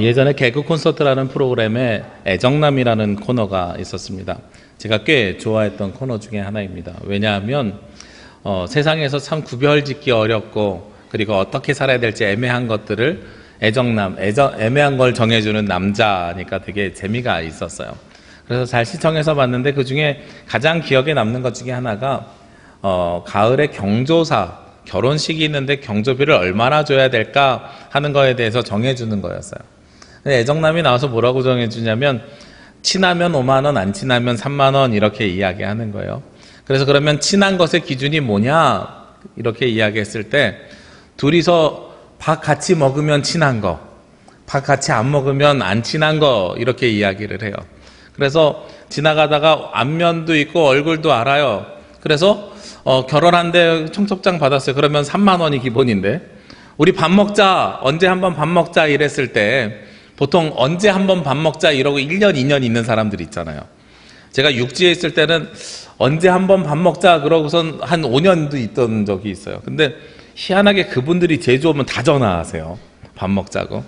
예전에 개그 콘서트라는 프로그램에 애정남이라는 코너가 있었습니다. 제가 꽤 좋아했던 코너 중에 하나입니다. 왜냐하면 세상에서 참 구별짓기 어렵고 그리고 어떻게 살아야 될지 애매한 것들을 애매한 걸 정해주는 남자니까 되게 재미가 있었어요. 그래서 잘 시청해서 봤는데 그 중에 가장 기억에 남는 것 중에 하나가 가을에 경조사, 결혼식이 있는데 경조비를 얼마나 줘야 될까 하는 거에 대해서 정해주는 거였어요. 애정남이 나와서 뭐라고 정해주냐면 친하면 5만 원, 안 친하면 3만 원 이렇게 이야기하는 거예요. 그래서 그러면 친한 것의 기준이 뭐냐 이렇게 이야기했을 때 둘이서 밥 같이 먹으면 친한 거, 밥 같이 안 먹으면 안 친한 거 이렇게 이야기를 해요. 그래서 지나가다가 안면도 있고 얼굴도 알아요. 그래서 결혼한데 청첩장 받았어요. 그러면 3만 원이 기본인데 우리 밥 먹자, 언제 한번 밥 먹자 이랬을 때 보통 언제 한번 밥 먹자 이러고 1년, 2년 있는 사람들 있잖아요. 제가 육지에 있을 때는 언제 한번 밥 먹자 그러고선 한 5년도 있던 적이 있어요. 근데 희한하게 그분들이 제주 오면 다 전화하세요. 밥 먹자고.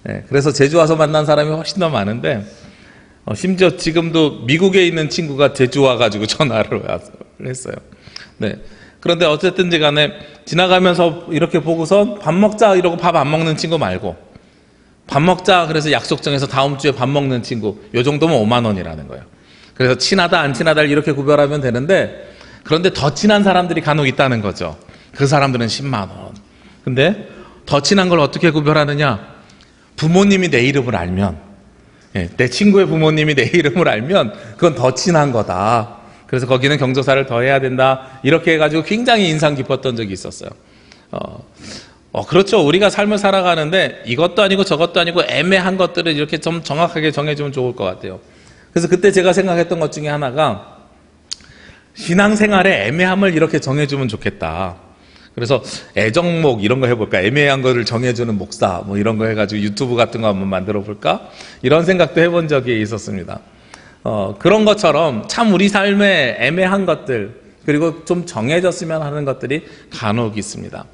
네, 그래서 제주 와서 만난 사람이 훨씬 더 많은데 심지어 지금도 미국에 있는 친구가 제주 와가지고 전화를 했어요. 네. 그런데 어쨌든지 간에 지나가면서 이렇게 보고서 밥 먹자 이러고 밥 안 먹는 친구 말고 밥 먹자 그래서 약속 정해서 다음 주에 밥 먹는 친구 요 정도면 5만 원이라는 거예요. 그래서 친하다 안 친하다 이렇게 구별하면 되는데 그런데 더 친한 사람들이 간혹 있다는 거죠. 그 사람들은 10만 원. 근데 더 친한 걸 어떻게 구별하느냐? 부모님이 내 이름을 알면, 내 친구의 부모님이 내 이름을 알면 그건 더 친한 거다. 그래서 거기는 경조사를 더 해야 된다. 이렇게 해가지고 굉장히 인상 깊었던 적이 있었어요. 그렇죠. 우리가 삶을 살아가는데 이것도 아니고 저것도 아니고 애매한 것들을 이렇게 좀 정확하게 정해주면 좋을 것 같아요. 그래서 그때 제가 생각했던 것 중에 하나가 신앙생활의 애매함을 이렇게 정해주면 좋겠다. 그래서 애정목 이런 거 해볼까? 애매한 거를 정해주는 목사 뭐 이런 거 해가지고 유튜브 같은 거 한번 만들어 볼까? 이런 생각도 해본 적이 있었습니다. 그런 것처럼 참 우리 삶의 애매한 것들 그리고 좀 정해졌으면 하는 것들이 간혹 있습니다.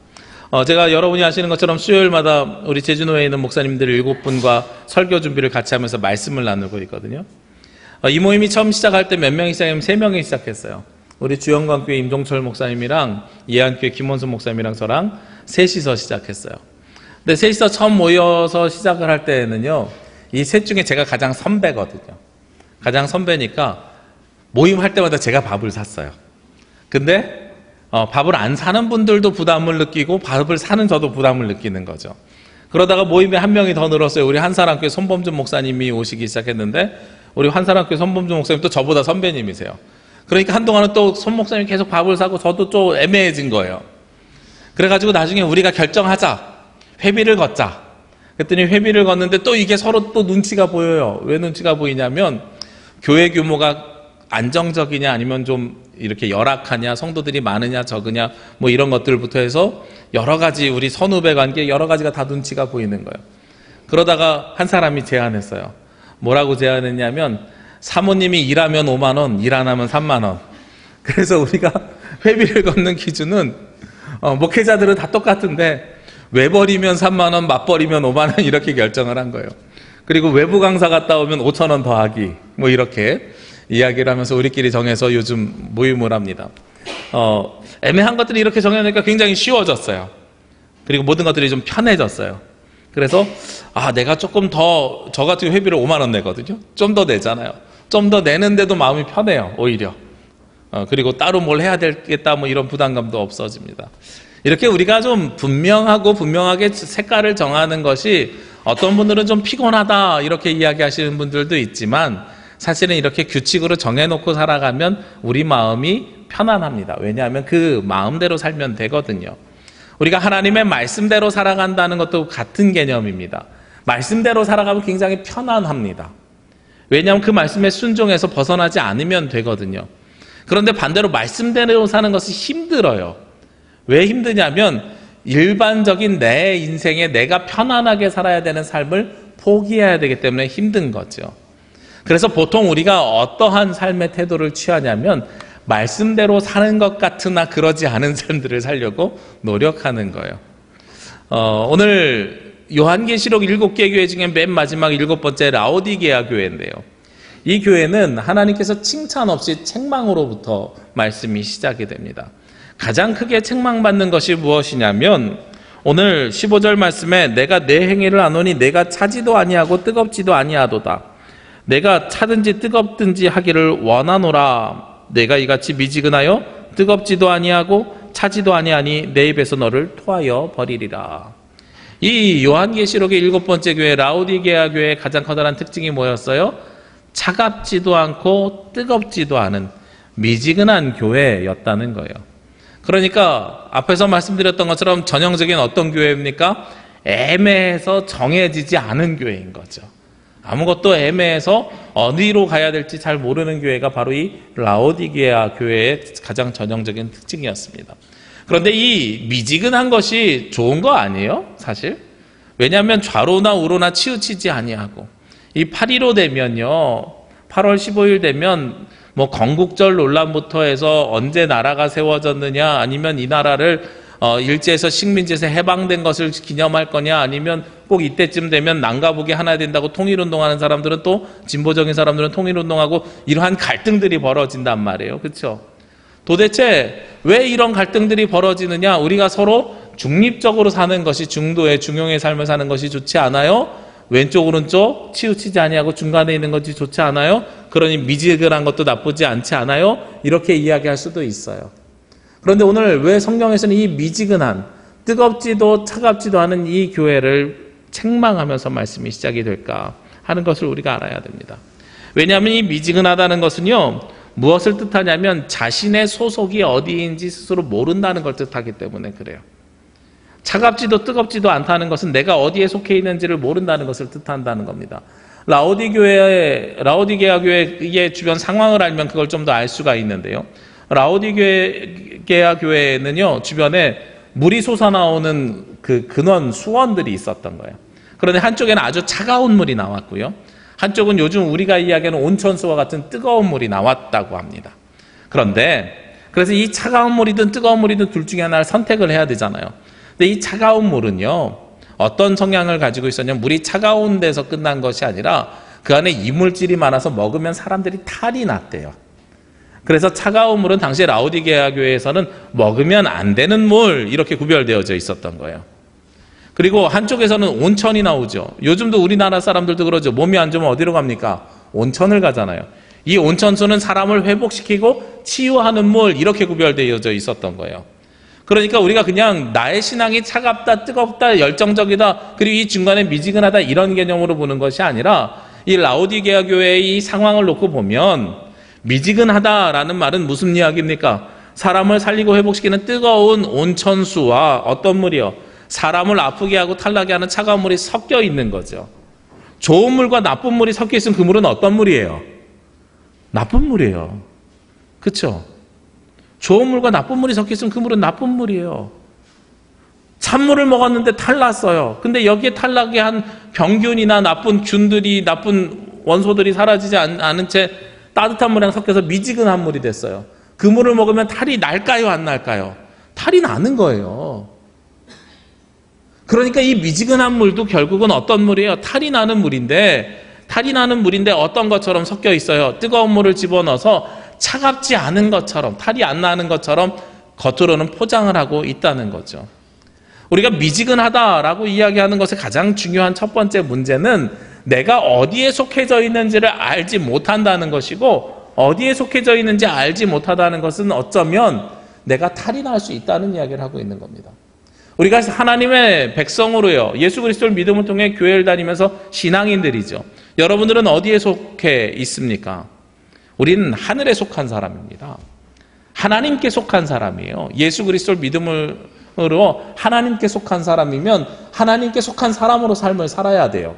제가 여러분이 아시는 것처럼 수요일마다 우리 제주노회에 있는 목사님들 7분과 설교 준비를 같이 하면서 말씀을 나누고 있거든요. 이 모임이 처음 시작할 때 몇 명이 시작하면 3명이 시작했어요. 우리 주영광교회 임종철 목사님이랑 예안교회 김원순 목사님이랑 저랑 셋이서 시작했어요. 근데 셋이서 처음 모여서 시작을 할 때는요, 이 셋 중에 제가 가장 선배거든요. 가장 선배니까 모임할 때마다 제가 밥을 샀어요. 근데 밥을 안 사는 분들도 부담을 느끼고 밥을 사는 저도 부담을 느끼는 거죠. 그러다가 모임에 한 명이 더 늘었어요. 우리 한사랑교회 손범준 목사님이 오시기 시작했는데 우리 한사랑교회 손범준 목사님 또 저보다 선배님이세요. 그러니까 한동안은 또 손 목사님이 계속 밥을 사고 저도 좀 애매해진 거예요. 그래가지고 나중에 우리가 결정하자. 회비를 걷자. 그랬더니 회비를 걷는데 또 이게 서로 또 눈치가 보여요. 왜 눈치가 보이냐면 교회 규모가 안정적이냐 아니면 좀 이렇게 열악하냐 성도들이 많으냐 적으냐 뭐 이런 것들부터 해서 여러 가지 우리 선후배 관계 여러 가지가 다 눈치가 보이는 거예요. 그러다가 한 사람이 제안했어요. 뭐라고 제안했냐면 사모님이 일하면 5만 원, 일 안 하면 3만 원. 그래서 우리가 회비를 걷는 기준은 목회자들은 다 똑같은데 외벌이면 3만 원, 맞벌이면 5만 원 이렇게 결정을 한 거예요. 그리고 외부 강사 갔다 오면 5천 원 더하기 뭐 이렇게 이야기를 하면서 우리끼리 정해서 요즘 모임을 합니다. 애매한 것들이 이렇게 정해놓으니까 굉장히 쉬워졌어요. 그리고 모든 것들이 좀 편해졌어요. 그래서 내가 조금 더 저 같은 회비를 5만 원 내거든요. 좀 더 내잖아요. 좀 더 내는데도 마음이 편해요. 오히려. 그리고 따로 뭘 해야 되겠다 뭐 이런 부담감도 없어집니다. 이렇게 우리가 좀 분명하게 색깔을 정하는 것이 어떤 분들은 좀 피곤하다 이렇게 이야기하시는 분들도 있지만 사실은 이렇게 규칙으로 정해놓고 살아가면 우리 마음이 편안합니다. 왜냐하면 그 마음대로 살면 되거든요. 우리가 하나님의 말씀대로 살아간다는 것도 같은 개념입니다. 말씀대로 살아가면 굉장히 편안합니다. 왜냐하면 그 말씀에 순종해서 벗어나지 않으면 되거든요. 그런데 반대로 말씀대로 사는 것이 힘들어요. 왜 힘드냐면 일반적인 내 인생에 내가 편안하게 살아야 되는 삶을 포기해야 되기 때문에 힘든 거죠. 그래서 보통 우리가 어떠한 삶의 태도를 취하냐면 말씀대로 사는 것 같으나 그러지 않은 삶들을 살려고 노력하는 거예요. 오늘 요한계시록 7개 교회 중에 맨 마지막 7번째 라오디게아 교회인데요. 이 교회는 하나님께서 칭찬 없이 책망으로부터 말씀이 시작이 됩니다. 가장 크게 책망받는 것이 무엇이냐면 오늘 15절 말씀에 내가 내 행위를 아노니 내가 차지도 아니하고 뜨겁지도 아니하도다. 내가 차든지 뜨겁든지 하기를 원하노라. 내가 이같이 미지근하여 뜨겁지도 아니하고 차지도 아니하니 내 입에서 너를 토하여 버리리라. 이 요한계시록의 7번째 교회 라오디게아 교회의 가장 커다란 특징이 뭐였어요? 차갑지도 않고 뜨겁지도 않은 미지근한 교회였다는 거예요. 그러니까 앞에서 말씀드렸던 것처럼 전형적인 어떤 교회입니까? 애매해서 정해지지 않은 교회인 거죠. 아무것도 애매해서 어디로 가야 될지 잘 모르는 교회가 바로 이 라오디게아 교회의 가장 전형적인 특징이었습니다. 그런데 이 미지근한 것이 좋은 거 아니에요? 사실. 왜냐하면 좌로나 우로나 치우치지 아니하고 이 8.15 되면요, 8월 15일 되면 뭐 건국절 논란부터 해서 언제 나라가 세워졌느냐, 아니면 이 나라를 일제에서 식민지에서 해방된 것을 기념할 거냐, 아니면 꼭 이때쯤 되면 남과 하나 된다고 통일운동하는 사람들은 또 진보적인 사람들은 통일운동하고 이러한 갈등들이 벌어진단 말이에요. 그렇죠? 도대체 왜 이런 갈등들이 벌어지느냐? 우리가 서로 중립적으로 사는 것이, 중도의 중용의 삶을 사는 것이 좋지 않아요? 왼쪽 오른쪽 치우치지 아니하고 중간에 있는 것이 좋지 않아요? 그러니 미지근한 것도 나쁘지 않지 않아요? 이렇게 이야기할 수도 있어요. 그런데 오늘 왜 성경에서는 이 미지근한, 뜨겁지도 차갑지도 않은 이 교회를 책망하면서 말씀이 시작이 될까 하는 것을 우리가 알아야 됩니다. 왜냐하면 이 미지근하다는 것은요, 무엇을 뜻하냐면 자신의 소속이 어디인지 스스로 모른다는 걸 뜻하기 때문에 그래요. 차갑지도 뜨겁지도 않다는 것은 내가 어디에 속해 있는지를 모른다는 것을 뜻한다는 겁니다. 라오디게아 교회의 주변 상황을 알면 그걸 좀 더 알 수가 있는데요. 라오디게아 교회는요, 주변에 물이 솟아나오는 그 근원 수원들이 있었던 거예요. 그런데 한쪽에는 아주 차가운 물이 나왔고요, 한쪽은 요즘 우리가 이야기하는 온천수와 같은 뜨거운 물이 나왔다고 합니다. 그런데 그래서 이 차가운 물이든 뜨거운 물이든 둘 중에 하나를 선택을 해야 되잖아요. 근데 이 차가운 물은요, 어떤 성향을 가지고 있었냐면 물이 차가운 데서 끝난 것이 아니라 그 안에 이물질이 많아서 먹으면 사람들이 탈이 났대요. 그래서 차가운 물은 당시 라오디게아 교회에서는 먹으면 안 되는 물, 이렇게 구별되어져 있었던 거예요. 그리고 한쪽에서는 온천이 나오죠. 요즘도 우리나라 사람들도 그러죠. 몸이 안 좋으면 어디로 갑니까? 온천을 가잖아요. 이 온천수는 사람을 회복시키고 치유하는 물, 이렇게 구별되어져 있었던 거예요. 그러니까 우리가 그냥 나의 신앙이 차갑다, 뜨겁다, 열정적이다, 그리고 이 중간에 미지근하다, 이런 개념으로 보는 것이 아니라 이 라오디게아 교회의 이 상황을 놓고 보면 미지근하다라는 말은 무슨 이야기입니까? 사람을 살리고 회복시키는 뜨거운 온천수와 어떤 물이요? 사람을 아프게 하고 탈나게 하는 차가운 물이 섞여 있는 거죠. 좋은 물과 나쁜 물이 섞여 있으면 그 물은 어떤 물이에요? 나쁜 물이에요. 그렇죠? 좋은 물과 나쁜 물이 섞여 있으면 그 물은 나쁜 물이에요. 찬물을 먹었는데 탈났어요. 근데 여기에 탈나게 한 병균이나 나쁜 균들이, 나쁜 원소들이 사라지지 않은 채 따뜻한 물이랑 섞여서 미지근한 물이 됐어요. 그 물을 먹으면 탈이 날까요, 안 날까요? 탈이 나는 거예요. 그러니까 이 미지근한 물도 결국은 어떤 물이에요? 탈이 나는 물인데 어떤 것처럼 섞여 있어요. 뜨거운 물을 집어넣어서 차갑지 않은 것처럼, 탈이 안 나는 것처럼 겉으로는 포장을 하고 있다는 거죠. 우리가 미지근하다라고 이야기하는 것의 가장 중요한 첫 번째 문제는 내가 어디에 속해져 있는지를 알지 못한다는 것이고, 어디에 속해져 있는지 알지 못하다는 것은 어쩌면 내가 탈이 날 수 있다는 이야기를 하고 있는 겁니다. 우리가 하나님의 백성으로요, 예수 그리스도를 믿음을 통해 교회를 다니면서 신앙인들이죠. 여러분들은 어디에 속해 있습니까? 우리는 하늘에 속한 사람입니다. 하나님께 속한 사람이에요. 예수 그리스도를 믿음으로 하나님께 속한 사람이면 하나님께 속한 사람으로 삶을 살아야 돼요.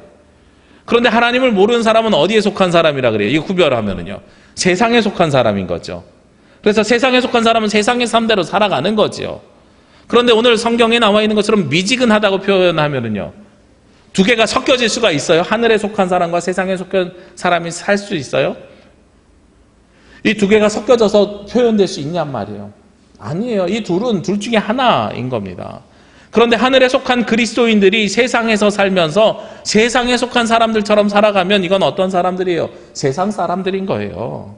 그런데 하나님을 모르는 사람은 어디에 속한 사람이라 그래요? 이거 구별하면은요, 세상에 속한 사람인 거죠. 그래서 세상에 속한 사람은 세상의 삶대로 살아가는 거죠. 그런데 오늘 성경에 나와 있는 것처럼 미지근하다고 표현하면은요, 두 개가 섞여질 수가 있어요? 하늘에 속한 사람과 세상에 속한 사람이 살 수 있어요? 이 두 개가 섞여져서 표현될 수 있냔 말이에요. 아니에요. 이 둘은 둘 중에 하나인 겁니다. 그런데 하늘에 속한 그리스도인들이 세상에서 살면서 세상에 속한 사람들처럼 살아가면 이건 어떤 사람들이에요? 세상 사람들인 거예요.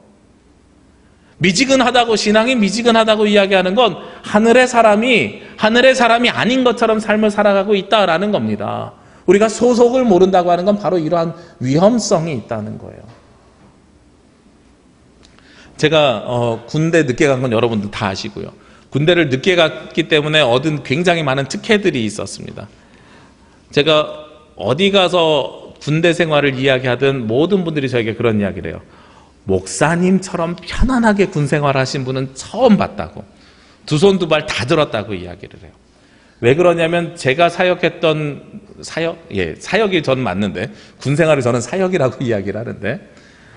미지근하다고, 신앙이 미지근하다고 이야기하는 건 하늘의 사람이 아닌 것처럼 삶을 살아가고 있다라는 겁니다. 우리가 소속을 모른다고 하는 건 바로 이러한 위험성이 있다는 거예요. 제가 군대 늦게 간 건 여러분들 다 아시고요. 군대를 늦게 갔기 때문에 얻은 굉장히 많은 특혜들이 있었습니다. 제가 어디 가서 군대 생활을 이야기하든 모든 분들이 저에게 그런 이야기를 해요. 목사님처럼 편안하게 군 생활하신 분은 처음 봤다고. 두 손 두 발 다 들었다고 이야기를 해요. 왜 그러냐면 제가 사역했던 사역이 저는 맞는데 군 생활을 저는 사역이라고 이야기를 하는데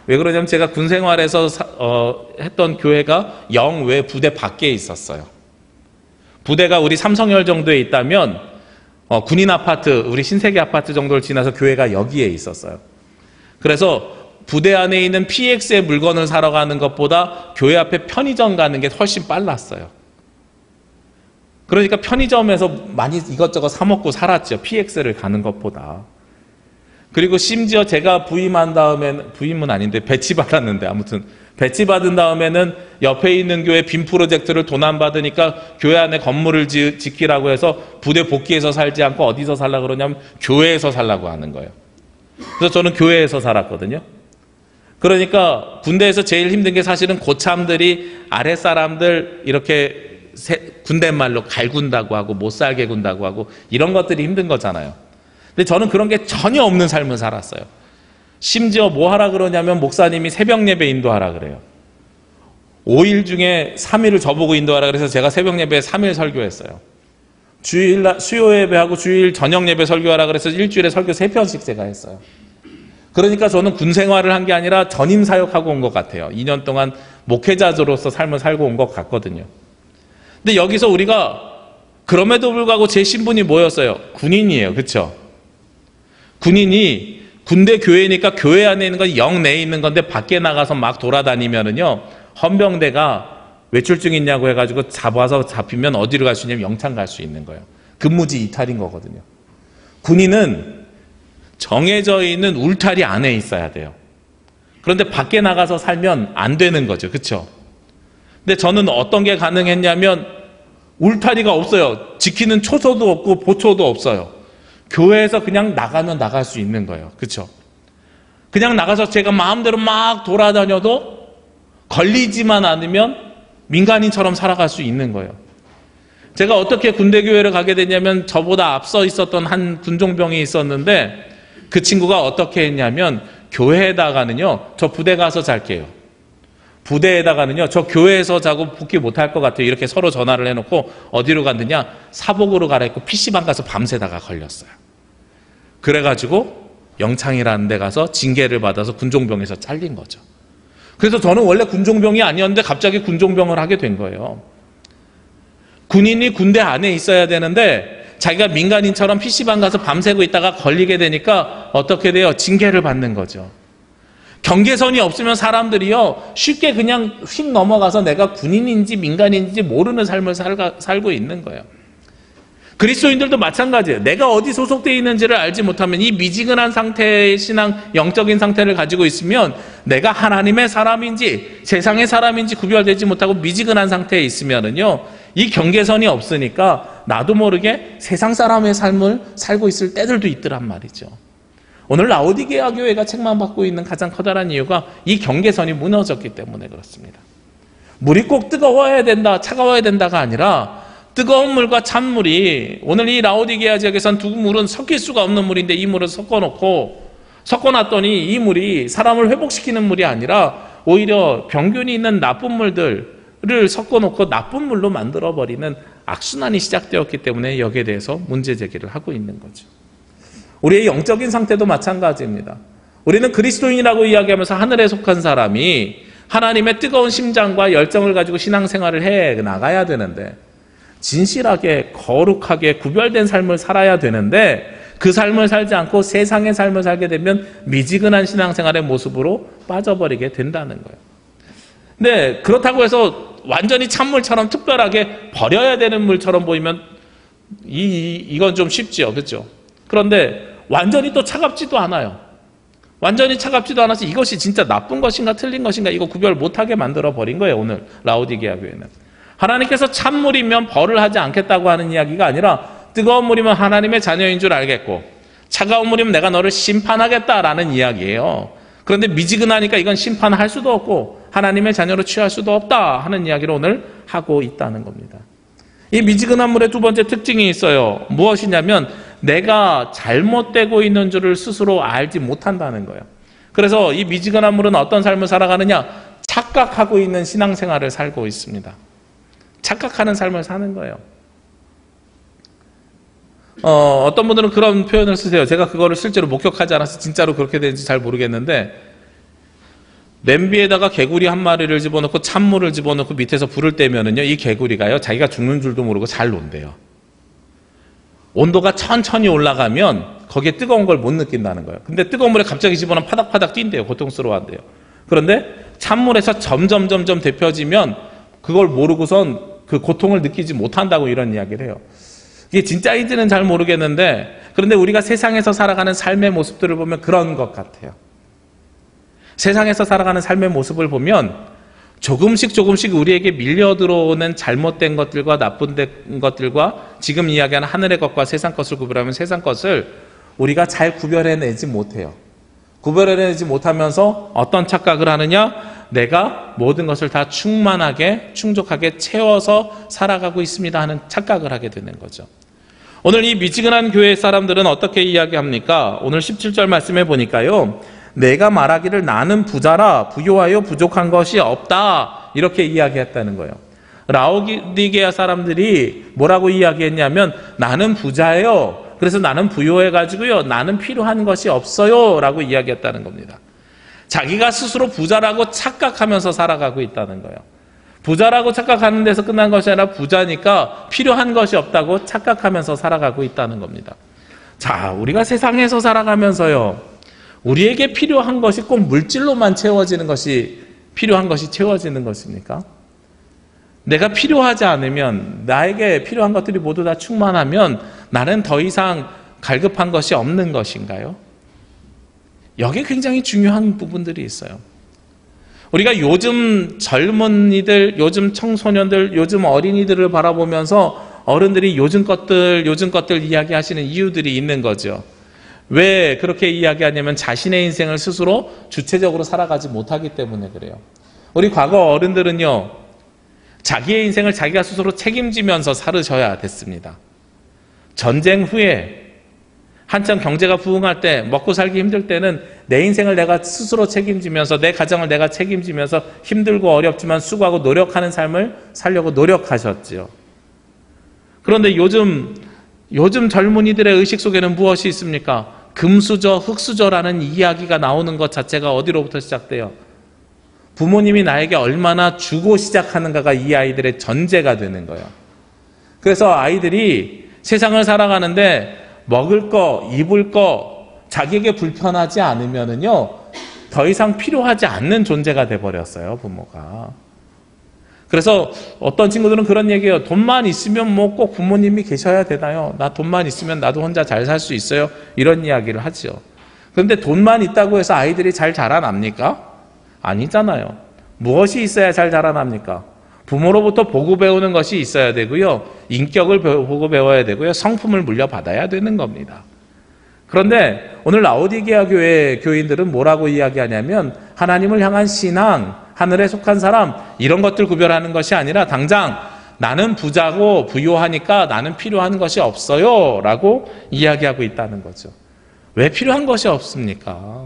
왜 그러냐면 제가 군 생활에서 했던 교회가 영외 부대 밖에 있었어요. 부대가 우리 삼성열 정도에 있다면 군인 아파트, 우리 신세계 아파트 정도를 지나서 교회가 여기에 있었어요. 그래서 부대 안에 있는 PX의 물건을 사러 가는 것보다 교회 앞에 편의점 가는 게 훨씬 빨랐어요. 그러니까 편의점에서 많이 이것저것 사 먹고 살았죠. PX를 가는 것보다. 그리고 심지어 제가 부임한 다음에는, 부임은 아닌데 배치받았는데 아무튼 배치받은 다음에는 옆에 있는 교회 빔 프로젝트를 돈 안 받으니까 교회 안에 건물을 지키라고 해서 부대 복귀해서 살지 않고 어디서 살라고 그러냐면 교회에서 살라고 하는 거예요. 그래서 저는 교회에서 살았거든요. 그러니까 군대에서 제일 힘든 게 사실은 고참들이 아랫사람들 이렇게 군대 말로 갈군다고 하고 못 살게 군다고 하고 이런 것들이 힘든 거잖아요. 근데 저는 그런 게 전혀 없는 삶을 살았어요. 심지어 뭐 하라 그러냐면 목사님이 새벽 예배 인도하라 그래요. 5일 중에 3일을 저보고 인도하라 그래서 제가 새벽 예배에 3일 설교했어요. 주일 수요 예배하고 주일 저녁 예배 설교하라 그래서 일주일에 설교 3편씩 제가 했어요. 그러니까 저는 군 생활을 한 게 아니라 전임 사역하고 온 것 같아요. 2년 동안 목회자로서 삶을 살고 온 것 같거든요. 근데 여기서 우리가 그럼에도 불구하고 제 신분이 뭐였어요? 군인이에요. 그렇죠? 군인이 군대 교회니까 교회 안에 있는 건 영 내에 있는 건데 밖에 나가서 막 돌아다니면은요 헌병대가 외출증 있냐고 해가지고 잡히면 어디로 갈 수 있냐면 영창 갈 수 있는 거예요. 근무지 이탈인 거거든요. 군인은 정해져 있는 울타리 안에 있어야 돼요. 그런데 밖에 나가서 살면 안 되는 거죠. 그렇죠? 근데 저는 어떤 게 가능했냐면 울타리가 없어요. 지키는 초소도 없고 보초도 없어요. 교회에서 그냥 나가면 나갈 수 있는 거예요. 그렇죠? 그냥 나가서 제가 마음대로 막 돌아다녀도 걸리지만 않으면 민간인처럼 살아갈 수 있는 거예요. 제가 어떻게 군대교회를 가게 됐냐면 저보다 앞서 있었던 한 군종병이 있었는데 그 친구가 어떻게 했냐면 교회에다가는요 저 부대 가서 잘게요. 부대에다가는요 저 교회에서 자고 복귀 못할 것 같아요. 이렇게 서로 전화를 해놓고 어디로 갔느냐 사복으로 갈아입고 PC방 가서 밤새다가 걸렸어요. 그래가지고 영창이라는 데 가서 징계를 받아서 군종병에서 잘린 거죠. 그래서 저는 원래 군종병이 아니었는데 갑자기 군종병을 하게 된 거예요. 군인이 군대 안에 있어야 되는데 자기가 민간인처럼 PC방 가서 밤새고 있다가 걸리게 되니까 어떻게 돼요? 징계를 받는 거죠. 경계선이 없으면 사람들이요 쉽게 그냥 휙 넘어가서 내가 군인인지 민간인지 모르는 삶을 살고 있는 거예요. 그리스도인들도 마찬가지예요. 내가 어디 소속되어 있는지를 알지 못하면 이 미지근한 상태의 신앙, 영적인 상태를 가지고 있으면 내가 하나님의 사람인지 세상의 사람인지 구별되지 못하고 미지근한 상태에 있으면은요 이 경계선이 없으니까 나도 모르게 세상 사람의 삶을 살고 있을 때들도 있더란 말이죠. 오늘 라오디게아 교회가 책망받고 있는 가장 커다란 이유가 이 경계선이 무너졌기 때문에 그렇습니다. 물이 꼭 뜨거워야 된다, 차가워야 된다가 아니라 뜨거운 물과 찬물이 오늘 이 라오디게아 지역에선 두 물은 섞일 수가 없는 물인데 이 물을 섞어놨더니 이 물이 사람을 회복시키는 물이 아니라 오히려 병균이 있는 나쁜 물들을 섞어놓고 나쁜 물로 만들어버리는 악순환이 시작되었기 때문에 여기에 대해서 문제 제기를 하고 있는 거죠. 우리의 영적인 상태도 마찬가지입니다. 우리는 그리스도인이라고 이야기하면서 하늘에 속한 사람이 하나님의 뜨거운 심장과 열정을 가지고 신앙생활을 해 나가야 되는데 진실하게 거룩하게 구별된 삶을 살아야 되는데 그 삶을 살지 않고 세상의 삶을 살게 되면 미지근한 신앙생활의 모습으로 빠져버리게 된다는 거예요. 근데 그렇다고 해서 완전히 찬물처럼 특별하게 버려야 되는 물처럼 보이면 이건 좀 쉽지요. 그렇죠? 그런데 완전히 또 차갑지도 않아요. 완전히 차갑지도 않아서 이것이 진짜 나쁜 것인가 틀린 것인가 이거 구별 못하게 만들어 버린 거예요. 오늘 라오디게아 교회는. 하나님께서 찬물이면 벌을 하지 않겠다고 하는 이야기가 아니라 뜨거운 물이면 하나님의 자녀인 줄 알겠고 차가운 물이면 내가 너를 심판하겠다라는 이야기예요. 그런데 미지근하니까 이건 심판할 수도 없고 하나님의 자녀로 취할 수도 없다 하는 이야기를 오늘 하고 있다는 겁니다. 이 미지근한 물의 두 번째 특징이 있어요. 무엇이냐면 내가 잘못되고 있는 줄을 스스로 알지 못한다는 거예요. 그래서 이 미지근한 물은 어떤 삶을 살아가느냐? 착각하고 있는 신앙생활을 살고 있습니다. 착각하는 삶을 사는 거예요. 어떤 분들은 그런 표현을 쓰세요. 제가 그거를 실제로 목격하지 않아서 진짜로 그렇게 되는지 잘 모르겠는데 냄비에다가 개구리 한 마리를 집어넣고 찬물을 집어넣고 밑에서 불을 떼면은요 이 개구리가요 자기가 죽는 줄도 모르고 잘 논대요. 온도가 천천히 올라가면 거기에 뜨거운 걸 못 느낀다는 거예요. 근데 뜨거운 물에 갑자기 집어넣으면 파닥파닥 뛴대요. 고통스러워한대요. 그런데 찬물에서 점점 데펴지면 그걸 모르고선 그 고통을 느끼지 못한다고 이런 이야기를 해요. 이게 진짜인지는 잘 모르겠는데 그런데 우리가 세상에서 살아가는 삶의 모습들을 보면 그런 것 같아요. 세상에서 살아가는 삶의 모습을 보면 조금씩 우리에게 밀려 들어오는 잘못된 것들과 나쁜 것들과 지금 이야기하는 하늘의 것과 세상 것을 구별하면 세상 것을 우리가 잘 구별해내지 못해요. 구별해내지 못하면서 어떤 착각을 하느냐? 내가 모든 것을 다 충만하게 충족하게 채워서 살아가고 있습니다 하는 착각을 하게 되는 거죠. 오늘 이 미지근한 교회 사람들은 어떻게 이야기합니까? 오늘 17절 말씀해 보니까요. 내가 말하기를 나는 부자라 부요하여 부족한 것이 없다 이렇게 이야기했다는 거예요. 라오디게아 사람들이 뭐라고 이야기했냐면 나는 부자예요. 그래서 나는 부요해가지고요. 나는 필요한 것이 없어요 라고 이야기했다는 겁니다. 자기가 스스로 부자라고 착각하면서 살아가고 있다는 거예요. 부자라고 착각하는 데서 끝난 것이 아니라 부자니까 필요한 것이 없다고 착각하면서 살아가고 있다는 겁니다. 자, 우리가 세상에서 살아가면서요. 우리에게 필요한 것이 꼭 물질로만 채워지는 것이 필요한 것이 채워지는 것입니까? 내가 필요하지 않으면 나에게 필요한 것들이 모두 다 충만하면 나는 더 이상 갈급한 것이 없는 것인가요? 여기에 굉장히 중요한 부분들이 있어요. 우리가 요즘 젊은이들, 요즘 청소년들, 요즘 어린이들을 바라보면서 어른들이 요즘 것들 이야기하시는 이유들이 있는 거죠. 왜 그렇게 이야기하냐면 자신의 인생을 스스로 주체적으로 살아가지 못하기 때문에 그래요. 우리 과거 어른들은요. 자기의 인생을 자기가 스스로 책임지면서 살으셔야 됐습니다. 전쟁 후에 한참 경제가 부흥할 때 먹고 살기 힘들 때는 내 인생을 내가 스스로 책임지면서 내 가정을 내가 책임지면서 힘들고 어렵지만 수고하고 노력하는 삶을 살려고 노력하셨지요. 그런데 요즘 젊은이들의 의식 속에는 무엇이 있습니까? 금수저, 흙수저라는 이야기가 나오는 것 자체가 어디로부터 시작돼요? 부모님이 나에게 얼마나 주고 시작하는가가 이 아이들의 전제가 되는 거예요. 그래서 아이들이 세상을 살아가는데 먹을 거, 입을 거 자기에게 불편하지 않으면은요 더 이상 필요하지 않는 존재가 돼버렸어요, 부모가. 그래서 어떤 친구들은 그런 얘기해요. 돈만 있으면 뭐 꼭 부모님이 계셔야 되나요? 나 돈만 있으면 나도 혼자 잘 살 수 있어요. 이런 이야기를 하죠. 그런데 돈만 있다고 해서 아이들이 잘 자라납니까? 아니잖아요. 무엇이 있어야 잘 자라납니까? 부모로부터 보고 배우는 것이 있어야 되고요. 인격을 보고 배워야 되고요. 성품을 물려받아야 되는 겁니다. 그런데 오늘 라오디게아 교회 교인들은 뭐라고 이야기하냐면 하나님을 향한 신앙, 하늘에 속한 사람 이런 것들 구별하는 것이 아니라 당장 나는 부자고 부요하니까 나는 필요한 것이 없어요 라고 이야기하고 있다는 거죠. 왜 필요한 것이 없습니까?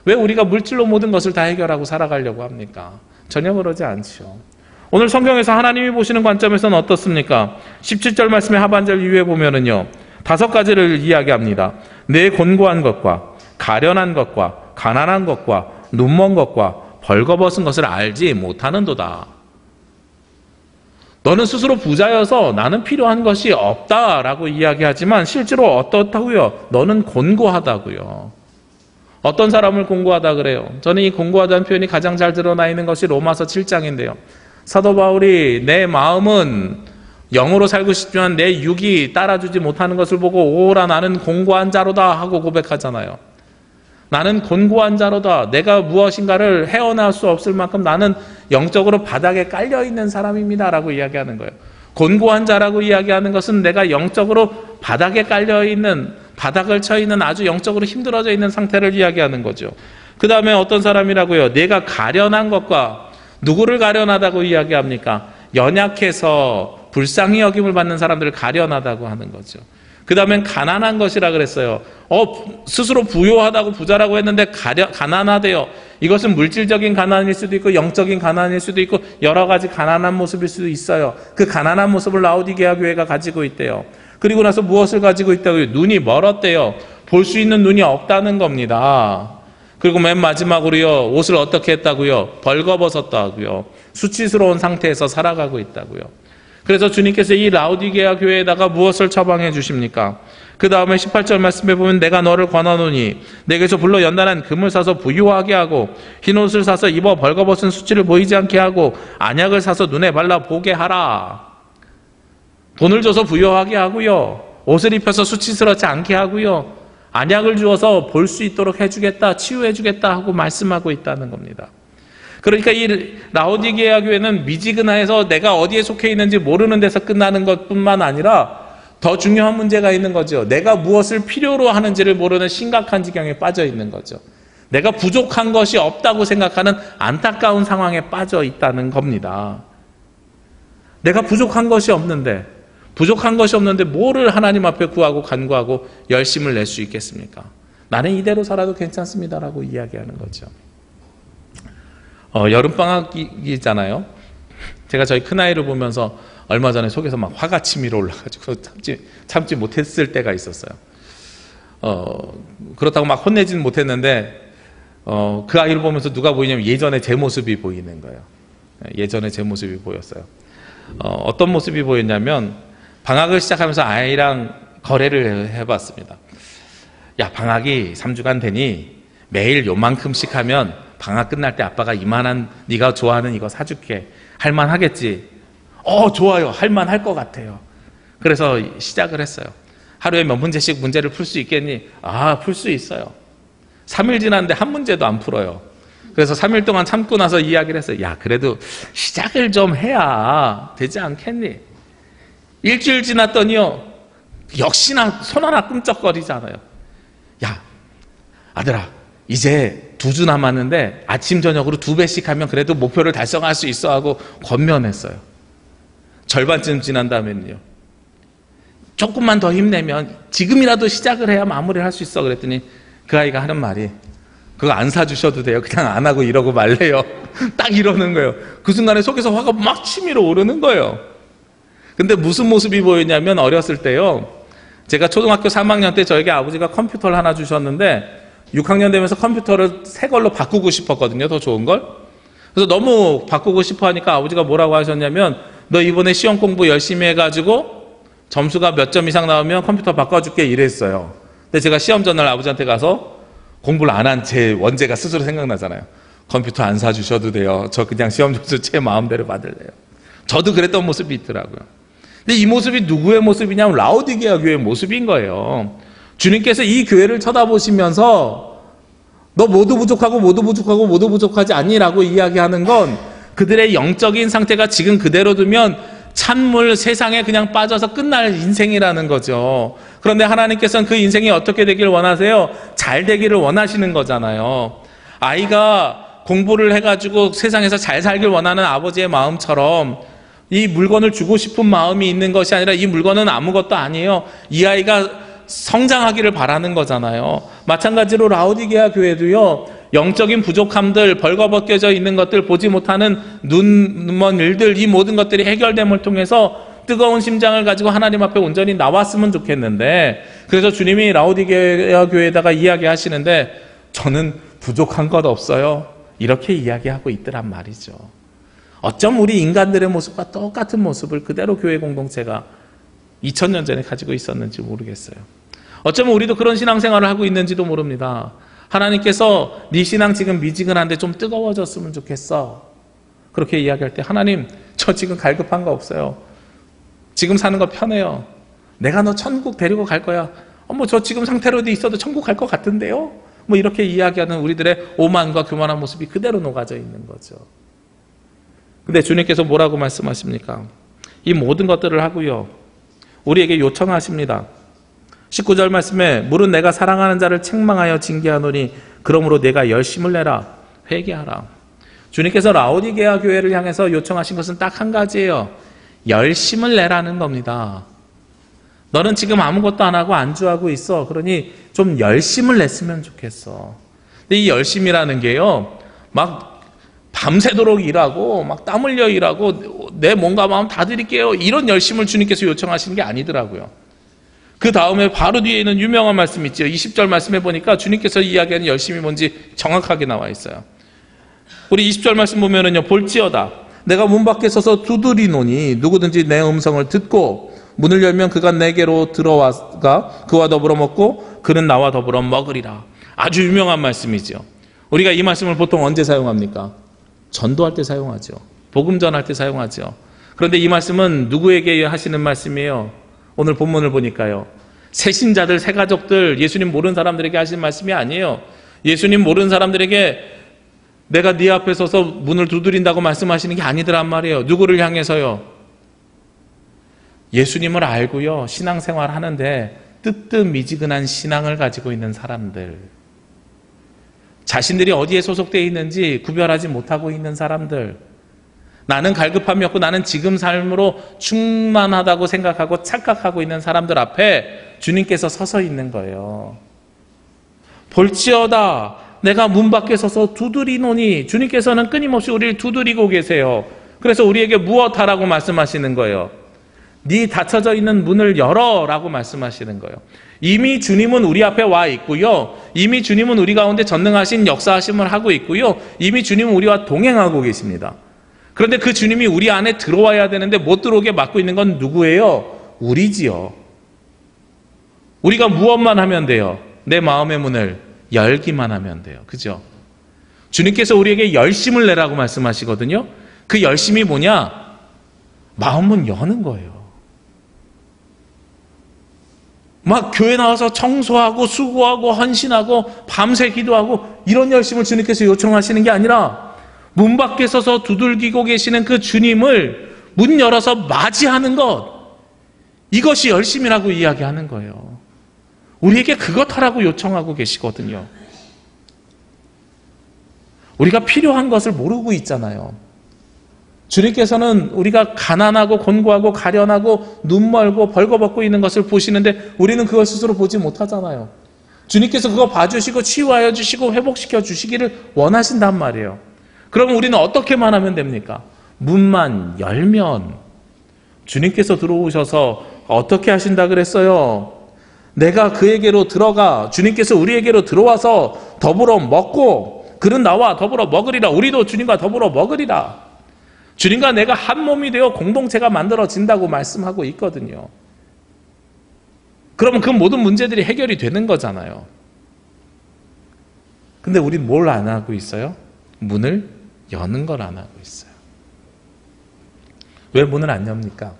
왜 우리가 물질로 모든 것을 다 해결하고 살아가려고 합니까? 전혀 그러지 않죠. 오늘 성경에서 하나님이 보시는 관점에서는 어떻습니까? 17절 말씀의 하반절 이후에 보면은요 5가지를 이야기합니다. 내 곤고한 것과 가련한 것과 가난한 것과 눈먼 것과 벌거벗은 것을 알지 못하는도다. 너는 스스로 부자여서 나는 필요한 것이 없다라고 이야기하지만 실제로 어떻다고요? 너는 곤고하다고요. 어떤 사람을 곤고하다 그래요? 저는 이 곤고하다는 표현이 가장 잘 드러나 있는 것이 로마서 7장인데요. 사도 바울이 내 마음은 영으로 살고 싶지만 내 육이 따라주지 못하는 것을 보고 오라 나는 곤고한 자로다 하고 고백하잖아요. 나는 곤고한 자로다. 내가 무엇인가를 헤어나올 수 없을 만큼 나는 영적으로 바닥에 깔려있는 사람입니다 라고 이야기하는 거예요. 곤고한 자라고 이야기하는 것은 내가 영적으로 바닥에 깔려있는, 바닥을 쳐 있는 아주 영적으로 힘들어져 있는 상태를 이야기하는 거죠. 그 다음에 어떤 사람이라고요? 내가 가련한 것과, 누구를 가련하다고 이야기합니까? 연약해서 불쌍히 여김을 받는 사람들을 가련하다고 하는 거죠. 그 다음엔 가난한 것이라 그랬어요. 스스로 부유하다고 부자라고 했는데 가난하대요. 이것은 물질적인 가난일 수도 있고 영적인 가난일 수도 있고 여러 가지 가난한 모습일 수도 있어요. 그 가난한 모습을 라오디게아 교회가 가지고 있대요. 그리고 나서 무엇을 가지고 있다고요? 눈이 멀었대요. 볼 수 있는 눈이 없다는 겁니다. 그리고 맨 마지막으로요, 옷을 어떻게 했다고요? 벌거벗었다고요. 수치스러운 상태에서 살아가고 있다고요. 그래서 주님께서 이 라오디게아 교회에다가 무엇을 처방해 주십니까? 그 다음에 18절 말씀에 보면 내가 너를 권하노니 내게서 불러 연단한 금을 사서 부유하게 하고 흰옷을 사서 입어 벌거벗은 수치를 보이지 않게 하고 안약을 사서 눈에 발라 보게 하라. 돈을 줘서 부유하게 하고요. 옷을 입혀서 수치스럽지 않게 하고요. 안약을 주어서 볼 수 있도록 해주겠다, 치유해주겠다 하고 말씀하고 있다는 겁니다. 그러니까 이 라오디게아 교회는 미지근해서 내가 어디에 속해 있는지 모르는 데서 끝나는 것뿐만 아니라 더 중요한 문제가 있는 거죠. 내가 무엇을 필요로 하는지를 모르는 심각한 지경에 빠져 있는 거죠. 내가 부족한 것이 없다고 생각하는 안타까운 상황에 빠져 있다는 겁니다. 내가 부족한 것이 없는데 뭐를 하나님 앞에 구하고 간구하고 열심을 낼 수 있겠습니까? 나는 이대로 살아도 괜찮습니다라고 이야기하는 거죠. 여름방학이잖아요. 제가 저희 큰아이를 보면서 얼마 전에 속에서 막 화가 치밀어 올라가지고 참지 못했을 때가 있었어요. 그렇다고 막 혼내지는 못했는데 그 아이를 보면서 누가 보이냐면 예전에 제 모습이 보이는 거예요. 예전에 제 모습이 보였어요. 어떤 모습이 보였냐면 방학을 시작하면서 아이랑 거래를 해봤습니다. 야, 방학이 3주간 되니 매일 요만큼씩 하면 방학 끝날 때 아빠가 이만한 네가 좋아하는 이거 사줄게. 할만하겠지? 좋아요. 할만할 것 같아요. 그래서 시작을 했어요. 하루에 몇 문제씩 문제를 풀 수 있겠니? 풀 수 있어요. 3일 지났는데 한 문제도 안 풀어요. 그래서 3일 동안 참고 나서 이야기를 했어요. 야, 그래도 시작을 좀 해야 되지 않겠니? 일주일 지났더니요, 역시나 손 하나 끔쩍거리잖아요. 야, 아들아, 이제 2주 남았는데 아침 저녁으로 2배씩 하면 그래도 목표를 달성할 수 있어 하고 권면했어요. 절반쯤 지난 다음에는요, 조금만 더 힘내면 지금이라도 시작을 해야 마무리를 할 수 있어. 그랬더니 그 아이가 하는 말이, 그거 안 사주셔도 돼요. 그냥 안 하고 이러고 말래요. 딱 이러는 거예요. 그 순간에 속에서 화가 막 치밀어 오르는 거예요. 근데 무슨 모습이 보였냐면, 어렸을 때요, 제가 초등학교 3학년 때 저에게 아버지가 컴퓨터를 하나 주셨는데 6학년 되면서 컴퓨터를 새 걸로 바꾸고 싶었거든요. 더 좋은 걸. 그래서 너무 바꾸고 싶어 하니까 아버지가 뭐라고 하셨냐면, 너 이번에 시험 공부 열심히 해가지고 점수가 몇 점 이상 나오면 컴퓨터 바꿔줄게 이랬어요. 근데 제가 시험 전날 아버지한테 가서 공부를 안 한 제 원죄가 스스로 생각나잖아요. 컴퓨터 안 사주셔도 돼요. 저 그냥 시험 점수 제 마음대로 받을래요. 저도 그랬던 모습이 있더라고요. 근데 이 모습이 누구의 모습이냐면 라오디게아 교회의 모습인 거예요. 주님께서 이 교회를 쳐다보시면서 너 모두 부족하고 모두 부족하고 모두 부족하지 않니라고 이야기하는 건 그들의 영적인 상태가 지금 그대로 두면 찬물 세상에 그냥 빠져서 끝날 인생이라는 거죠. 그런데 하나님께서는 그 인생이 어떻게 되기를 원하세요? 잘 되기를 원하시는 거잖아요. 아이가 공부를 해가지고 세상에서 잘 살길 원하는 아버지의 마음처럼 이 물건을 주고 싶은 마음이 있는 것이 아니라 이 물건은 아무것도 아니에요. 이 아이가 성장하기를 바라는 거잖아요. 마찬가지로 라오디게아 교회도요, 영적인 부족함들, 벌거벗겨져 있는 것들, 보지 못하는 눈먼 일들, 이 모든 것들이 해결됨을 통해서 뜨거운 심장을 가지고 하나님 앞에 온전히 나왔으면 좋겠는데, 그래서 주님이 라오디게아 교회에다가 이야기하시는데 저는 부족한 것 없어요, 이렇게 이야기하고 있더란 말이죠. 어쩜 우리 인간들의 모습과 똑같은 모습을 그대로 교회 공동체가 2000년 전에 가지고 있었는지 모르겠어요. 어쩌면 우리도 그런 신앙생활을 하고 있는지도 모릅니다. 하나님께서 네 신앙 지금 미지근한데 좀 뜨거워졌으면 좋겠어, 그렇게 이야기할 때 하나님 저 지금 갈급한 거 없어요. 지금 사는 거 편해요. 내가 너 천국 데리고 갈 거야. 저 지금 상태로도 있어도 천국 갈 것 같은데요? 이렇게 이야기하는 우리들의 오만과 교만한 모습이 그대로 녹아져 있는 거죠. 근데 주님께서 뭐라고 말씀하십니까? 이 모든 것들을 하고요, 우리에게 요청하십니다. 19절 말씀에 물은 내가 사랑하는 자를 책망하여 징계하노니 그러므로 내가 열심을 내라, 회개하라. 주님께서 라오디게아 교회를 향해서 요청하신 것은 딱 한 가지예요. 열심을 내라는 겁니다. 너는 지금 아무것도 안 하고 안주하고 있어. 그러니 좀 열심을 냈으면 좋겠어. 근데 이 열심이라는 게요, 막 밤새도록 일하고 막 땀 흘려 일하고 내 몸과 마음 다 드릴게요, 이런 열심을 주님께서 요청하시는 게 아니더라고요. 그 다음에 바로 뒤에 있는 유명한 말씀 있죠. 20절 말씀해 보니까 주님께서 이야기하는 열심이 뭔지 정확하게 나와 있어요. 우리 20절 말씀 보면은요, 볼지어다 내가 문 밖에 서서 두드리노니 누구든지 내 음성을 듣고 문을 열면 그가 내게로 들어와가 그와 더불어 먹고 그는 나와 더불어 먹으리라. 아주 유명한 말씀이죠. 우리가 이 말씀을 보통 언제 사용합니까? 전도할 때 사용하죠. 복음 전할 때 사용하죠. 그런데 이 말씀은 누구에게 하시는 말씀이에요? 오늘 본문을 보니까요, 새신자들, 새가족들, 예수님 모르는 사람들에게 하시는 말씀이 아니에요. 예수님 모르는 사람들에게 내가 네 앞에 서서 문을 두드린다고 말씀하시는 게 아니더란 말이에요. 누구를 향해서요? 예수님을 알고요, 신앙생활 하는데 뜨뜻미지근한 신앙을 가지고 있는 사람들, 자신들이 어디에 소속되어 있는지 구별하지 못하고 있는 사람들, 나는 갈급함이 없고 나는 지금 삶으로 충만하다고 생각하고 착각하고 있는 사람들 앞에 주님께서 서서 있는 거예요. 볼지어다 내가 문 밖에 서서 두드리노니, 주님께서는 끊임없이 우리를 두드리고 계세요. 그래서 우리에게 무엇하라고 말씀하시는 거예요? 네 닫혀져 있는 문을 열어라고 말씀하시는 거예요. 이미 주님은 우리 앞에 와 있고요, 이미 주님은 우리 가운데 전능하신 역사하심을 하고 있고요, 이미 주님은 우리와 동행하고 계십니다. 그런데 그 주님이 우리 안에 들어와야 되는데 못 들어오게 막고 있는 건 누구예요? 우리지요. 우리가 무엇만 하면 돼요? 내 마음의 문을 열기만 하면 돼요. 그죠? 주님께서 우리에게 열심을 내라고 말씀하시거든요. 그 열심이 뭐냐? 마음문 여는 거예요. 막 교회 나와서 청소하고 수고하고 헌신하고 밤새 기도하고 이런 열심을 주님께서 요청하시는 게 아니라 문 밖에 서서 두들기고 계시는 그 주님을 문 열어서 맞이하는 것, 이것이 열심이라고 이야기하는 거예요. 우리에게 그것 하라고 요청하고 계시거든요. 우리가 필요한 것을 모르고 있잖아요. 주님께서는 우리가 가난하고 곤고하고 가련하고 눈멀고 벌거벗고 있는 것을 보시는데 우리는 그걸 스스로 보지 못하잖아요. 주님께서 그거 봐주시고 치유하여 주시고 회복시켜 주시기를 원하신단 말이에요. 그러면 우리는 어떻게만 하면 됩니까? 문만 열면, 주님께서 들어오셔서 어떻게 하신다 그랬어요? 내가 그에게로 들어가, 주님께서 우리에게로 들어와서 더불어 먹고 그는 나와 더불어 먹으리라. 우리도 주님과 더불어 먹으리라. 주님과 내가 한 몸이 되어 공동체가 만들어진다고 말씀하고 있거든요. 그러면 그 모든 문제들이 해결이 되는 거잖아요. 근데 우린 뭘 안 하고 있어요? 문을 여는 걸 안 하고 있어요. 왜 문을 안 엽니까?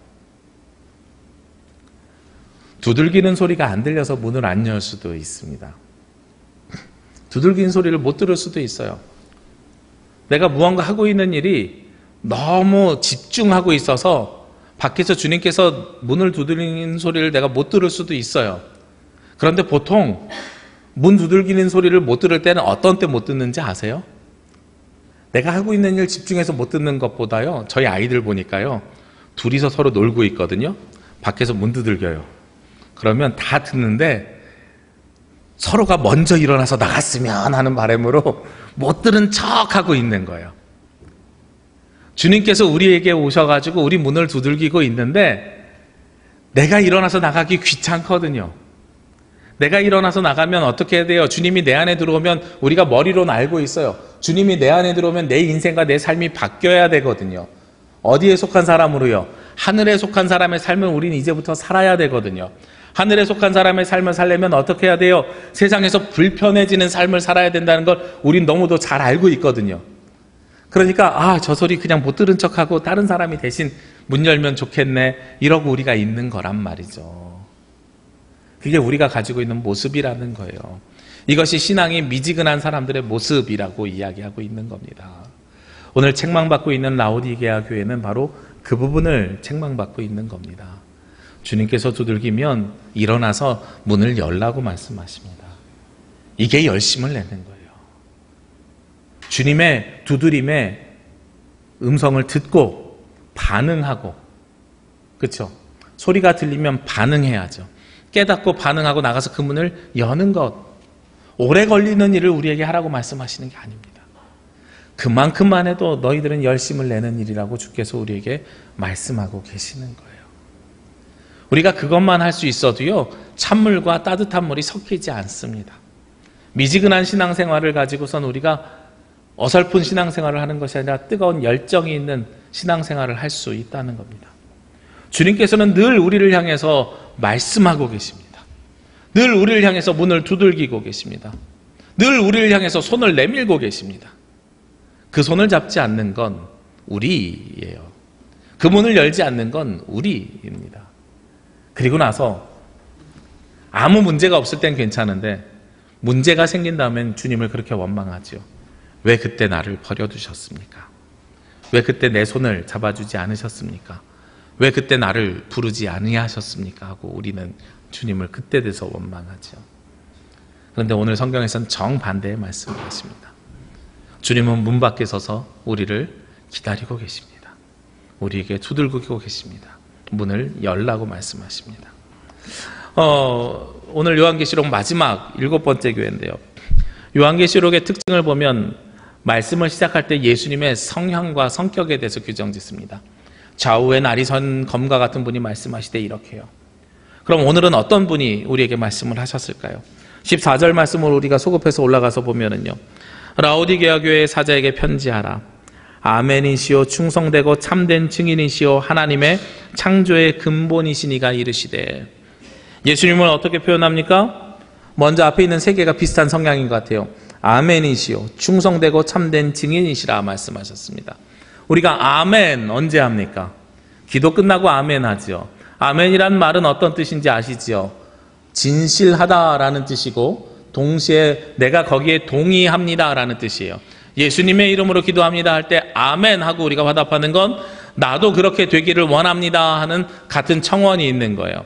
두들기는 소리가 안 들려서 문을 안 열 수도 있습니다. 두들기는 소리를 못 들을 수도 있어요. 내가 무언가 하고 있는 일이 너무 집중하고 있어서 밖에서 주님께서 문을 두드리는 소리를 내가 못 들을 수도 있어요. 그런데 보통 문 두들기는 소리를 못 들을 때는 어떤 때 못 듣는지 아세요? 내가 하고 있는 일 집중해서 못 듣는 것보다요, 저희 아이들 보니까요, 둘이서 서로 놀고 있거든요. 밖에서 문 두들겨요. 그러면 다 듣는데 서로가 먼저 일어나서 나갔으면 하는 바람으로 못 들은 척하고 있는 거예요. 주님께서 우리에게 오셔가지고 우리 문을 두들기고 있는데 내가 일어나서 나가기 귀찮거든요. 내가 일어나서 나가면 어떻게 해야 돼요? 주님이 내 안에 들어오면 우리가 머리로는 알고 있어요. 주님이 내 안에 들어오면 내 인생과 내 삶이 바뀌어야 되거든요. 어디에 속한 사람으로요? 하늘에 속한 사람의 삶을 우리는 이제부터 살아야 되거든요. 하늘에 속한 사람의 삶을 살려면 어떻게 해야 돼요? 세상에서 불편해지는 삶을 살아야 된다는 걸 우린 너무도 잘 알고 있거든요. 그러니까 저 소리 그냥 못 들은 척하고 다른 사람이 대신 문 열면 좋겠네 이러고 우리가 있는 거란 말이죠. 그게 우리가 가지고 있는 모습이라는 거예요. 이것이 신앙이 미지근한 사람들의 모습이라고 이야기하고 있는 겁니다. 오늘 책망받고 있는 라오디게아 교회는 바로 그 부분을 책망받고 있는 겁니다. 주님께서 두들기면 일어나서 문을 열라고 말씀하십니다. 이게 열심을 내는 거예요. 주님의 두드림에 음성을 듣고 반응하고, 그렇죠? 소리가 들리면 반응해야죠. 깨닫고 반응하고 나가서 그 문을 여는 것. 오래 걸리는 일을 우리에게 하라고 말씀하시는 게 아닙니다. 그만큼만 해도 너희들은 열심을 내는 일이라고 주께서 우리에게 말씀하고 계시는 거예요. 우리가 그것만 할 수 있어도요, 찬물과 따뜻한 물이 섞이지 않습니다. 미지근한 신앙생활을 가지고선 우리가 어설픈 신앙생활을 하는 것이 아니라 뜨거운 열정이 있는 신앙생활을 할 수 있다는 겁니다. 주님께서는 늘 우리를 향해서 말씀하고 계십니다. 늘 우리를 향해서 문을 두들기고 계십니다. 늘 우리를 향해서 손을 내밀고 계십니다. 그 손을 잡지 않는 건 우리예요. 그 문을 열지 않는 건 우리입니다. 그리고 나서 아무 문제가 없을 땐 괜찮은데 문제가 생긴다면 주님을 그렇게 원망하죠. 왜 그때 나를 버려두셨습니까? 왜 그때 내 손을 잡아주지 않으셨습니까? 왜 그때 나를 부르지 아니하셨습니까? 하고 우리는 주님을 그때 돼서 원망하죠. 그런데 오늘 성경에서는 정반대의 말씀을 하십니다. 주님은 문 밖에 서서 우리를 기다리고 계십니다. 우리에게 두들기고 계십니다. 문을 열라고 말씀하십니다. 오늘 요한계시록 마지막 7번째 교회인데요. 요한계시록의 특징을 보면 말씀을 시작할 때 예수님의 성향과 성격에 대해서 규정짓습니다. 좌우에 날이 선 검과 같은 분이 말씀하시되 이렇게요. 그럼 오늘은 어떤 분이 우리에게 말씀을 하셨을까요? 14절 말씀을 우리가 소급해서 올라가서 보면은요. 라오디게아 교회의 사자에게 편지하라. 아멘이시오 충성되고 참된 증인이시오 하나님의 창조의 근본이시니가 이르시되. 예수님을 어떻게 표현합니까? 먼저 앞에 있는 세 개가 비슷한 성향인 것 같아요. 아멘이시오 충성되고 참된 증인이시라 말씀하셨습니다. 우리가 아멘 언제 합니까? 기도 끝나고 아멘 하죠. 아멘이란 말은 어떤 뜻인지 아시죠? 진실하다라는 뜻이고 동시에 내가 거기에 동의합니다라는 뜻이에요. 예수님의 이름으로 기도합니다 할 때 아멘 하고 우리가 화답하는 건 나도 그렇게 되기를 원합니다 하는 같은 청원이 있는 거예요.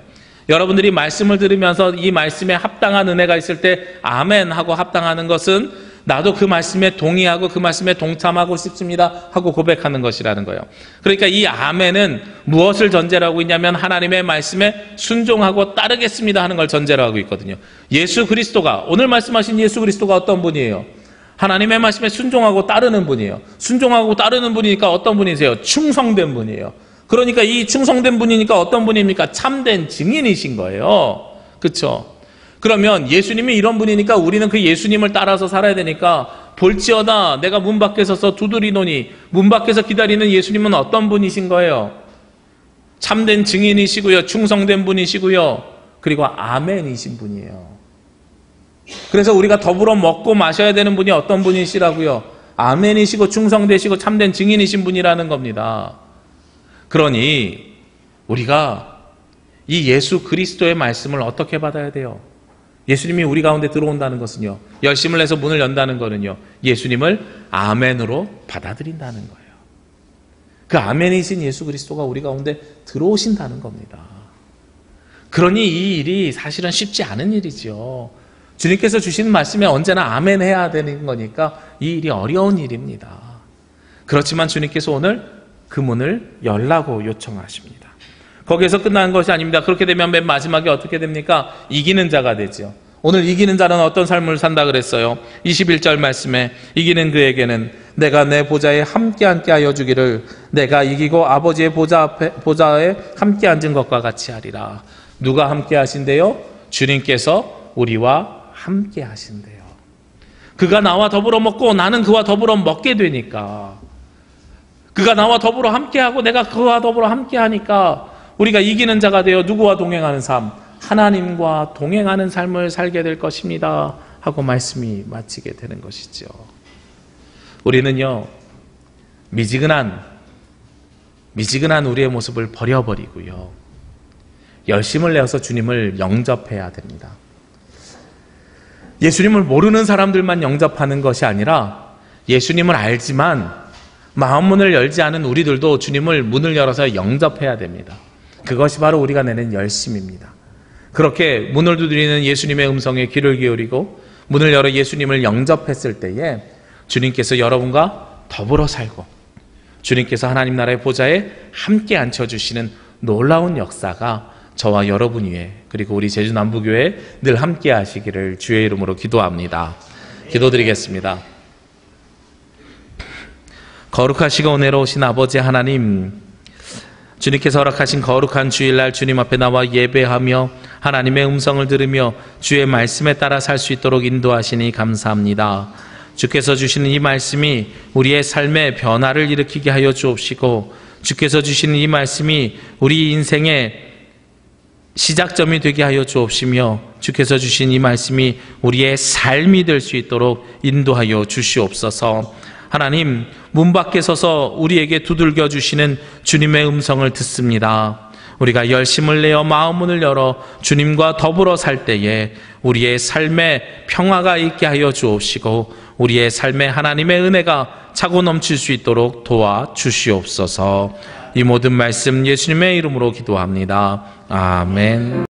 여러분들이 말씀을 들으면서 이 말씀에 합당한 은혜가 있을 때 아멘 하고 합당하는 것은 나도 그 말씀에 동의하고 그 말씀에 동참하고 싶습니다 하고 고백하는 것이라는 거예요. 그러니까 이 아멘은 무엇을 전제로 하고 있냐면 하나님의 말씀에 순종하고 따르겠습니다 하는 걸 전제로 하고 있거든요. 예수 그리스도가, 오늘 말씀하신 예수 그리스도가 어떤 분이에요? 하나님의 말씀에 순종하고 따르는 분이에요. 순종하고 따르는 분이니까 어떤 분이세요? 충성된 분이에요. 그러니까 이 충성된 분이니까 어떤 분입니까? 참된 증인이신 거예요. 그렇죠? 그러면 예수님이 이런 분이니까 우리는 그 예수님을 따라서 살아야 되니까 볼지어다 내가 문 밖에 서서 두드리노니 문 밖에서 기다리는 예수님은 어떤 분이신 거예요? 참된 증인이시고요. 충성된 분이시고요. 그리고 아멘이신 분이에요. 그래서 우리가 더불어 먹고 마셔야 되는 분이 어떤 분이시라고요? 아멘이시고 충성되시고 참된 증인이신 분이라는 겁니다. 그러니 우리가 이 예수 그리스도의 말씀을 어떻게 받아야 돼요? 예수님이 우리 가운데 들어온다는 것은요, 열심을 내서 문을 연다는 것은요, 예수님을 아멘으로 받아들인다는 거예요. 그 아멘이신 예수 그리스도가 우리 가운데 들어오신다는 겁니다. 그러니 이 일이 사실은 쉽지 않은 일이죠. 주님께서 주시는 말씀에 언제나 아멘 해야 되는 거니까 이 일이 어려운 일입니다. 그렇지만 주님께서 오늘 그 문을 열라고 요청하십니다. 거기에서 끝나는 것이 아닙니다. 그렇게 되면 맨 마지막에 어떻게 됩니까? 이기는 자가 되죠. 오늘 이기는 자는 어떤 삶을 산다 그랬어요? 21절 말씀에 이기는 그에게는 내가 내 보좌에 함께 하여 주기를 내가 이기고 아버지의 보좌에 함께 앉은 것과 같이 하리라. 누가 함께 하신대요? 주님께서 우리와 함께 하신대요. 그가 나와 더불어 먹고 나는 그와 더불어 먹게 되니까, 그가 나와 더불어 함께하고 내가 그와 더불어 함께하니까 우리가 이기는 자가 되어 누구와 동행하는 삶? 하나님과 동행하는 삶을 살게 될 것입니다 하고 말씀이 마치게 되는 것이죠. 우리는요, 미지근한 미지근한 우리의 모습을 버려버리고요. 열심을 내어서 주님을 영접해야 됩니다. 예수님을 모르는 사람들만 영접하는 것이 아니라 예수님을 알지만 마음 문을 열지 않은 우리들도 주님을 문을 열어서 영접해야 됩니다. 그것이 바로 우리가 내는 열심입니다. 그렇게 문을 두드리는 예수님의 음성에 귀를 기울이고 문을 열어 예수님을 영접했을 때에 주님께서 여러분과 더불어 살고 주님께서 하나님 나라의 보좌에 함께 앉혀주시는 놀라운 역사가 저와 여러분 위에 그리고 우리 제주 남부교회에 늘 함께 하시기를 주의 이름으로 기도합니다. 기도드리겠습니다. 거룩하시고 은혜로우신 아버지 하나님, 주님께서 허락하신 거룩한 주일날 주님 앞에 나와 예배하며 하나님의 음성을 들으며 주의 말씀에 따라 살 수 있도록 인도하시니 감사합니다. 주께서 주시는 이 말씀이 우리의 삶의 변화를 일으키게 하여 주옵시고 주께서 주시는 이 말씀이 우리 인생의 시작점이 되게 하여 주옵시며 주께서 주신 이 말씀이 우리의 삶이 될 수 있도록 인도하여 주시옵소서. 하나님, 문 밖에 서서 우리에게 두들겨 주시는 주님의 음성을 듣습니다. 우리가 열심을 내어 마음문을 열어 주님과 더불어 살 때에 우리의 삶에 평화가 있게 하여 주옵시고 우리의 삶에 하나님의 은혜가 차고 넘칠 수 있도록 도와주시옵소서. 이 모든 말씀 예수님의 이름으로 기도합니다. 아멘.